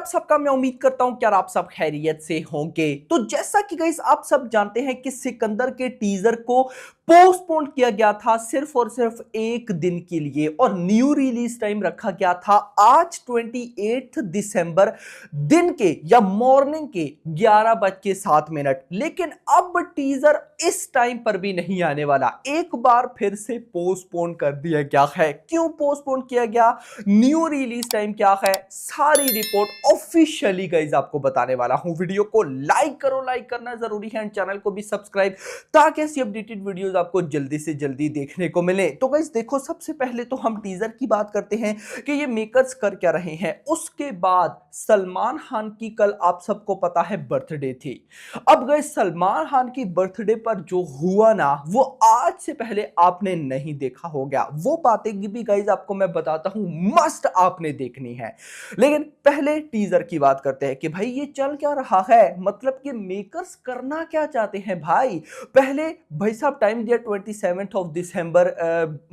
आप सबका मैं उम्मीद करता हूं कि यार आप सब खैरियत से होंगे। तो जैसा कि गाइस आप सब जानते हैं कि सिकंदर के टीजर को पोस्टपोन किया गया था सिर्फ और सिर्फ एक दिन के लिए और न्यू रिलीज टाइम रखा गया था आज 28 दिसंबर दिन के या मॉर्निंग के 11:07। लेकिन अब टीजर इस टाइम पर भी नहीं आने वाला, एक बार फिर से पोस्टपोन कर दिया गया है। क्यों पोस्टपोन किया गया, न्यू रिलीज टाइम क्या है, सारी रिपोर्ट ऑफिशियली गाइस आपको बताने वाला हूं। वीडियो को लाइक करो, लाइक करना जरूरी है एंड चैनल को भी सब्सक्राइब ताकि ऐसी अपडेटेड वीडियोस आपको जल्दी से जल्दी देखने को मिले। तो गाइस देखो, सबसे पहले तो हम टीजर की बात करते हैं कि ये मेकर्स कर क्या रहे हैं। उसके बाद सलमान खान की कल आप सबको पता है बर्थडे थी। अब गाइस सलमान खान की बर्थडे पर जो हुआ ना, वो आज से पहले आपने नहीं देखा हो गया। वो बातें भी गाइस आपको मैं बताता हूं, मस्ट आपने देखनी है। लेकिन पहले टीजर की बात करते हैं कि भाई ये चल क्या रहा है, मतलब कि मेकर्स करना क्या चाहते हैं भाई। पहले भाई साहब टाइम दिया 27 दिसंबर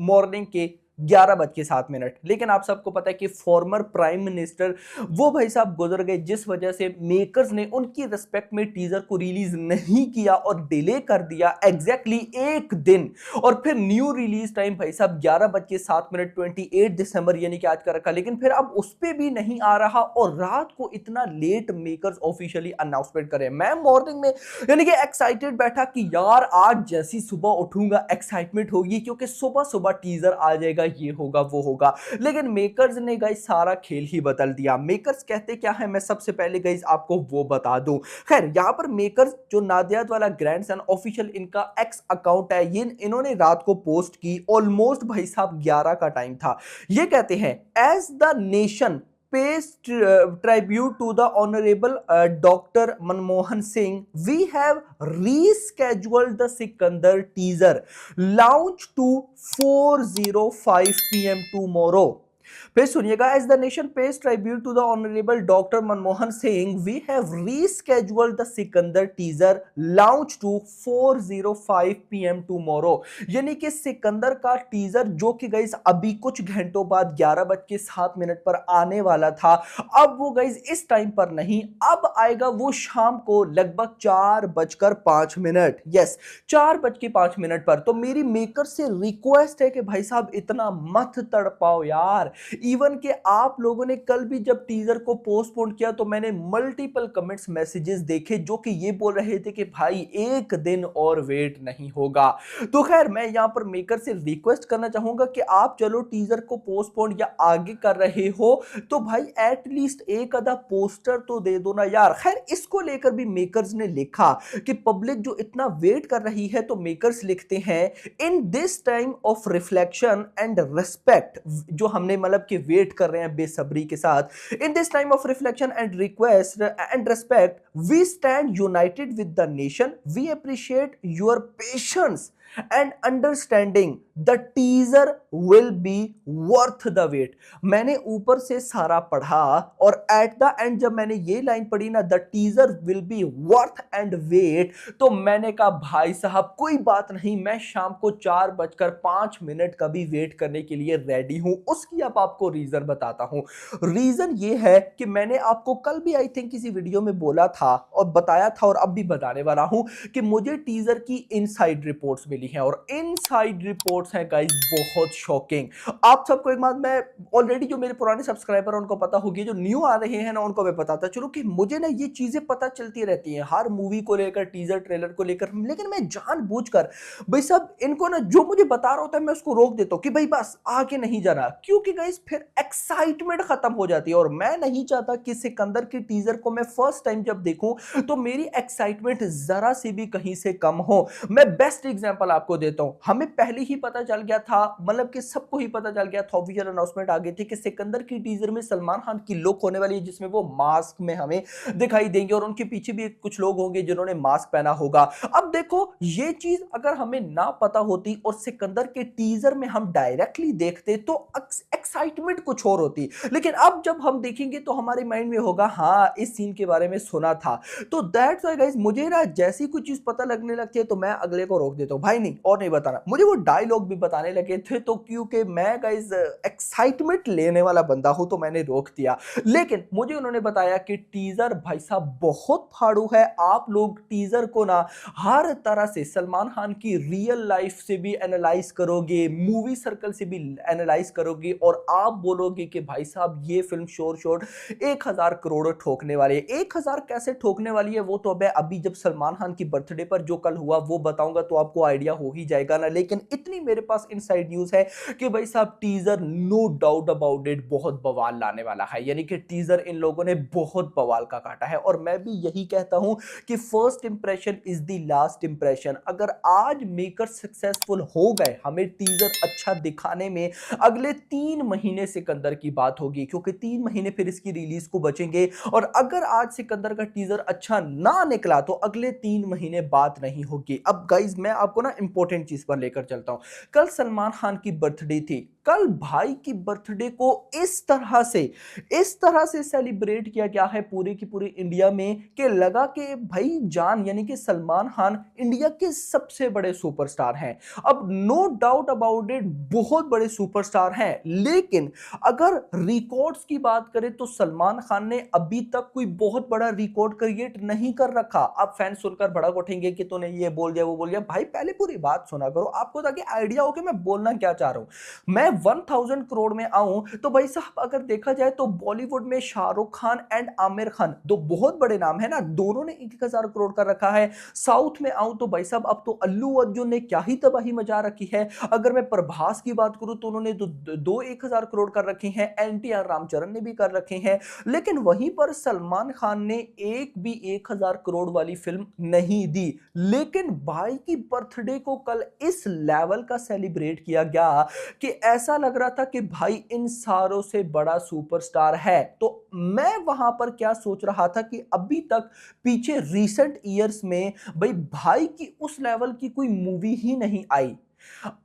मॉर्निंग के 11:07। लेकिन आप सबको पता है कि फॉर्मर प्राइम मिनिस्टर वो भाई साहब गुजर गए, जिस वजह से मेकर्स ने उनकी रिस्पेक्ट में टीजर को रिलीज नहीं किया और डिले कर दिया एग्जैक्टली एक दिन। और फिर न्यू रिलीज टाइम भाई साहब 11:07 28 दिसंबर यानी कि आज का रखा। लेकिन फिर अब उस पर भी नहीं आ रहा और रात को इतना लेट मेकर्स ऑफिशियली अनाउंसमेंट करें। मैं मॉर्निंग में यानी कि एक्साइटेड बैठा कि यार आज जैसी सुबह उठूंगा एक्साइटमेंट होगी, क्योंकि सुबह सुबह टीजर आ जाएगा, ये होगा वो होगा। लेकिन मेकर्स ने गाइस सारा खेल ही बदल दिया। मेकर्स कहते क्या है, मैं सबसे पहले गाइस आपको वो बता दूं। खैर यहां पर मेकर्स जो नादियात वाला ग्रैंडसन ऑफिशियल इनका एक्स अकाउंट है, ये इन्होंने रात को पोस्ट की ऑलमोस्ट भाई साहब 11 का टाइम था। ये कहते हैं as the nation pays tribute to the honorable Dr. Manmohan Singh, we have rescheduled the Sikandar teaser launch to 4:05 p.m. tomorrow. फिर सुनिएगा, as the nation pays tribute to the honourable doctor Manmohan Singh, we have rescheduled the Sikandar teaser launch to 4:05 PM tomorrow. यानी कि सिकंदर का teaser जो कि guys अभी कुछ घंटों बाद 11:07 पर आने वाला था, अब वो गाइस इस टाइम पर नहीं, अब आएगा वो शाम को लगभग 4:05। यस, 4:05 पर। तो मेरी मेकर से रिक्वेस्ट है कि भाई साहब इतना मत तड़पाओ यार। इवन के आप लोगों ने कल भी जब टीजर को पोस्टपोन किया तो मैंने मल्टीपल कमेंट्स मैसेजेस देखे जो कि ये बोल रहे थे कि भाई एक दिन और वेट नहीं होगा। तो खैर मैं यहां पर मेकर से रिक्वेस्ट करना चाहूंगा कि आप चलो टीजर को पोस्टपोन या आगे कर रहे हो तो भाई एटलीस्ट एक आधा पोस्टर तो दे दो ना यार। खैर इसको लेकर भी मेकर्स ने लिखा कि पब्लिक जो इतना वेट कर रही है, तो मेकर्स लिखते हैं इन this time of reflection and respect, जो हमने मतलब कि वेट कर रहे हैं बेसब्री के साथ, in this time of reflection and request and respect we stand united with the nation, we appreciate your patience and understanding, the teaser will be worth the wait. मैंने ऊपर से सारा पढ़ा और एट द एंड जब मैंने ये line पढ़ी ना, the teaser will be worth and wait, तो मैंने कहा भाई साहब कोई बात नहीं, मैं शाम को 4:05 का भी वेट करने के लिए रेडी हूं। उसकी अब आपको रीजन बताता हूं। रीजन ये है कि मैंने आपको कल भी आई थिंक किसी वीडियो में बोला था और बताया था और अब भी बताने वाला हूं कि मुझे टीजर की इनसाइड रिपोर्ट्स मिली हैं और इनसाइड रिपोर्ट्स हैं गाइस बहुत शॉकिंग। आप सबको एक बात मैं ऑलरेडी जो मेरे पुराने सब्सक्राइबर हैं उनको पता होगी, जो न्यू आ रहे हैं ना उनको मैं बताता चलो कि मुझे ना ये चीजें पता चलती रहती हैं हर मूवी को लेकर, टीजर ट्रेलर को लेकर। लेकिन मैं जानबूझकर भाई साहब इनको ना जो मुझे बता रहा होता है मैं उसको रोक देता हूं कि भाई बस आगे नहीं जाना, क्योंकि गाइस फिर एक्साइटमेंट खत्म हो जाती है और मैं नहीं चाहता कि सिकंदर की टीजर को मैं फर्स्ट टाइम जब देखूं तो मेरी एक्साइटमेंट जरा सी भी कहीं से कम हो। मैं बेस्ट एग्जांपल आपको देता हूं, हमें पहले ही पता चल गया था, मतलब कि सबको ही पता चल गया था, ऑफिशियल अनाउंसमेंट आ गई थी कि सिकंदर की टीजर में सलमान खान की लुक होने वाली है जिसमें वो मास्क में हमें दिखाई देंगे और उनके पीछे भी कुछ लोग होंगे जिन्होंने मास्क पहना होगा। अब देखो ये चीज अगर हमें ना पता होती और सिकंदर के टीजर में हम डायरेक्टली देखते तो एक्साइटमेंट एक्साइटमेंट कुछ और होती। लेकिन अब जब हम देखेंगे तो हमारे माइंड में होगा हाँ इस सीन के बारे में सुना था। तो दैट्स व्हाई गाइस मुझे ना जैसी कुछ चीज पता लगने लगती है तो मैं अगले को रोक देता हूँ, भाई नहीं और नहीं बताना। मुझे वो डायलॉग भी बताने लगे थे तो क्योंकि मैं गाइस एक्साइटमेंट लेने वाला बंदा हूं तो मैंने रोक दिया। लेकिन मुझे उन्होंने बताया कि टीजर भाई साहब बहुत फाड़ू है। आप लोग टीजर को ना हर तरह से सलमान खान की रियल लाइफ से भी एनालाइज करोगे, मूवी सर्कल से भी एनालाइज करोगे और आप बोलोगे कि भाई साहब ये फिल्म शोर शोर 1000 करोड़ ठोकने वाली है। 1000 कैसे ठोकने वाली है वो तो अभी जब सलमान खान की बर्थडे पर जो कल हुआ वो बताऊंगा तो आपको आइडिया हो ही जाएगा ना। लेकिन इतनी मेरे पास इनसाइड न्यूज है कि भाई साहब teaser no doubt about it बहुत बवाल लाने वाला है। यानी कि टीजर इन लोगों ने बहुत बवाल का काटा है और मैं भी यही कहता हूं कि first impression is the last impression. अगर आज मेकर सक्सेसफुल हो गए हमें टीजर अच्छा दिखाने में, अगले 3 महीने सिकंदर की बात होगी क्योंकि 3 महीने फिर इसकी रिलीज को बचेंगे। और अगर आज सिकंदर का टीजर अच्छा ना निकला तो अगले 3 महीने बात नहीं होगी। अब गाइज मैं आपको ना इंपॉर्टेंट चीज पर लेकर चलता हूं। कल सलमान खान की बर्थडे थी। कल भाई की बर्थडे को इस तरह से सेलिब्रेट किया गया है पूरे की पूरे इंडिया में कि लगा कि भाई जान यानी कि सलमान खान इंडिया के सबसे बड़े सुपरस्टार हैं। अब नो डाउट अबाउट इट बहुत बड़े सुपरस्टार हैं। लेकिन अगर रिकॉर्ड्स की बात करें तो सलमान खान ने अभी तक कोई बहुत बड़ा रिकॉर्ड क्रिएट नहीं कर रखा। आप फैन सुनकर भड़क उठेंगे कि तूने ये बोल दिया वो बोल दिया। भाई पहले पूरी बात सुना करो आपको ताकि आइडिया हो कि मैं बोलना क्या चाह रहा हूं। मैं 1000 करोड़ में आऊं तो भाई साहब अगर देखा जाए तो बॉलीवुड में शाहरुख खान एंड आमिर खान दो बहुत बड़े नाम है ना, दोनों ने 1000 करोड़ का रखा है। साउथ में आऊं तो भाई साहब अब तो अल्लू अर्जुन ने क्या ही तबाही मचा रखी है। अगर मैं प्रभास की बात करूं तो उन्होंने दो 1000 करोड़ कर रखे हैं, एनटीआर रामचरण ने भी कर रखे हैं। लेकिन वहीं पर सलमान खान ने एक भी 1000 करोड़ वाली फिल्म नहीं दी। लेकिन भाई की बर्थडे को कल इस लेवल का सेलिब्रेट किया गया कि ऐसा लग रहा था कि भाई इन सारों से बड़ा सुपरस्टार है। तो मैं वहां पर क्या सोच रहा था कि अभी तक पीछे रीसेंट ईयर्स में भाई की उस लेवल की कोई मूवी ही नहीं आई।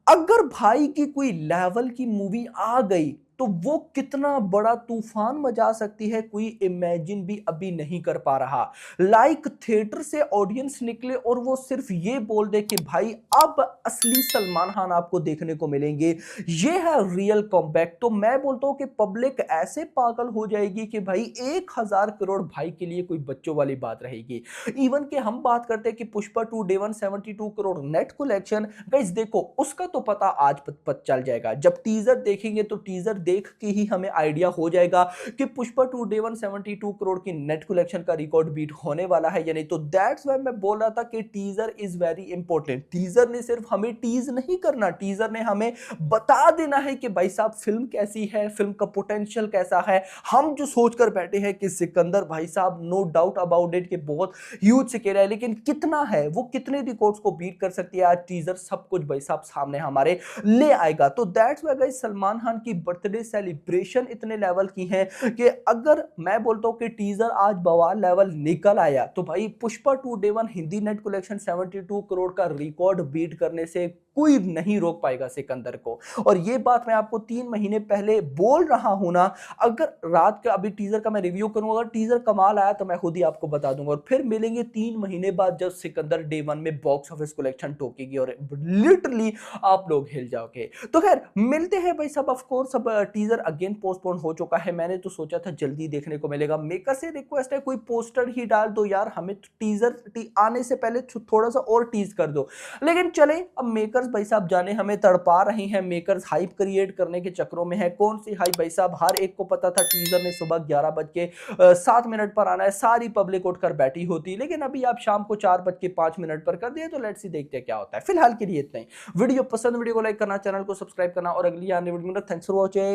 अगर भाई की कोई लेवल की मूवी आ गई तो वो कितना बड़ा तूफान मचा सकती है कोई इमेजिन भी अभी नहीं कर पा रहा। लाइक थिएटर से ऑडियंस निकले और वो सिर्फ ये बोल दे कि भाई अब असली सलमान खान आपको देखने को मिलेंगे, ये है रियल कॉमबैक। तो मैं बोलता हूं कि पब्लिक ऐसे पागल हो जाएगी कि भाई 1000 करोड़ भाई के लिए कोई बच्चों वाली बात रहेगी। इवन कि हम बात करते हैं कि Pushpa 2 day 1 72 crore net collection. Guys देखो उसका तो पता आज पता चल जाएगा। जब टीजर देखेंगे तो टीजर देख के ही हमें आइडिया हो जाएगा कि पुष्पा 2 डे 1 72 करोड़ की नेट कलेक्शन का रिकॉर्ड बीट होने वाला है या नहीं। तो दैट्स व्हाई मैं बोल रहा था कि teaser is very important. Teaser ने सिर्फ हमें टीज नहीं करना, टीजर ने हमें बता देना है कि भाई साहब फिल्म कैसी है, फिल्म का पोटेंशियल कैसा है। हम जो सोचकर बैठे हैं कि सिकंदर भाई साहब नो डाउट अबाउट इट कि बहुत ह्यूज सिकेरा है, लेकिन कितना है वो कितने रिकॉर्ड्स को बीट कर सकती है आज टीजर सब कुछ भाई साहब सामने हमारे ले आएगा। तो that's why guys Salman Khan की बर्थडे सेलिब्रेशन इतने लेवल की है कि अगर मैं बोलता हूं कि टीजर आज बवाल लेवल निकल आया तो भाई Pushpa 2 day 1 Hindi net collection 72 crore का रिकॉर्ड बीट करने से कोई नहीं रोक पाएगा सिकंदर को। और ये बात मैं आपको 3 महीने पहले बोल रहा हूं ना। अगर रात का अभी टीजर का मैं रिव्यू करूंगा, अगर टीजर कमाल आया तो मैं खुद ही आपको बता दूंगा। और फिर मिलेंगे 3 महीने बाद जब सिकंदर डे 1 में बॉक्स ऑफिस कलेक्शन ठोकेगी और लिटरली आप लोग हिल जाओगे। तो खैर मिलते हैं भाई सब। ऑफ कोर्स अब टीजर अगेन पोस्टपोन हो चुका है। मैंने तो सोचा था जल्दी देखने को मिलेगा। मेकर से रिक्वेस्ट है कोई पोस्टर ही डाल दो यार, हमें टीजर आने से पहले थोड़ा सा और टीज कर दो। लेकिन चले अब मेकर्स भाई साहब जाने हमें तड़पा रहे हैं। मेकर्स हाइप क्रिएट करने के चक्रों में है। कौन सी हाइप भाई साहब, हर एक को पता था टीजर ने सुबह 11:07 पर आना है, सारी पब्लिक उठकर बैठी होती। लेकिन अभी आप शाम को 4:05 पर कर दिए। तो लेट्स सी देखते हैं क्या होता है। फिलहाल के लिए इतना ही। वीडियो पसंद, वीडियो को लाइक करना, चैनल को सब्सक्राइब करना और अगली आने वीडियो में थैंक्स फॉर वॉचिंग।